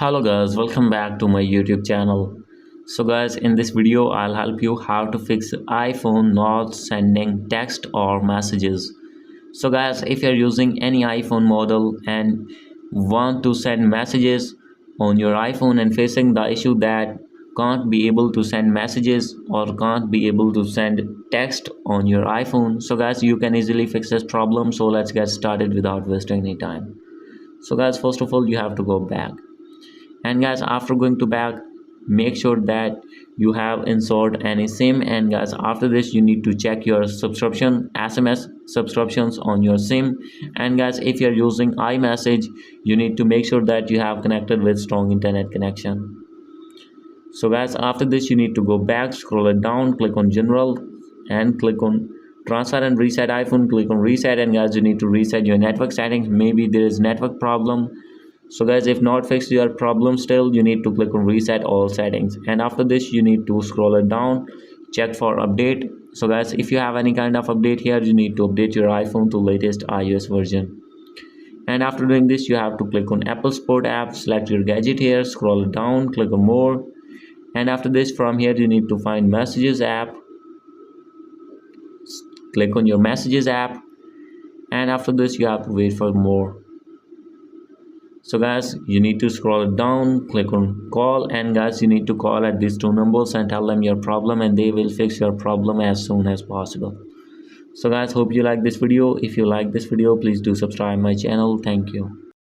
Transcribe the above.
Hello guys, welcome back to my YouTube channel. So guys, in this video I'll help you how to fix iPhone not sending text or messages. So guys, if you're using any iPhone model and want to send messages on your iPhone and facing the issue that can't be able to send messages or can't be able to send text on your iPhone, so guys, you can easily fix this problem. So let's get started without wasting any time. So guys, first of all, you have to go back, and guys, after going to back, make sure that you have installed any sim. And guys, after this, you need to check your subscription SMS subscriptions on your sim. And guys, if you're using iMessage, you need to make sure that you have connected with strong internet connection. So guys, after this, you need to go back, scroll it down, click on general and click on transfer and reset iPhone. Click on reset, and guys, you need to reset your network settings. Maybe there is network problem. So guys, if not fixed your problem still, you need to click on reset all settings. And after this, you need to scroll it down, check for update. So guys, if you have any kind of update here, you need to update your iPhone to latest iOS version. And after doing this, you have to click on Apple Support app, select your gadget here, scroll it down, click on more. And after this, from here, you need to find messages app, click on your messages app. And after this, you have to wait for more. So guys, you need to scroll it down, click on call, and guys, you need to call at these two numbers and tell them your problem, and they will fix your problem as soon as possible. So guys, hope you like this video. If you like this video, please do subscribe my channel. Thank you.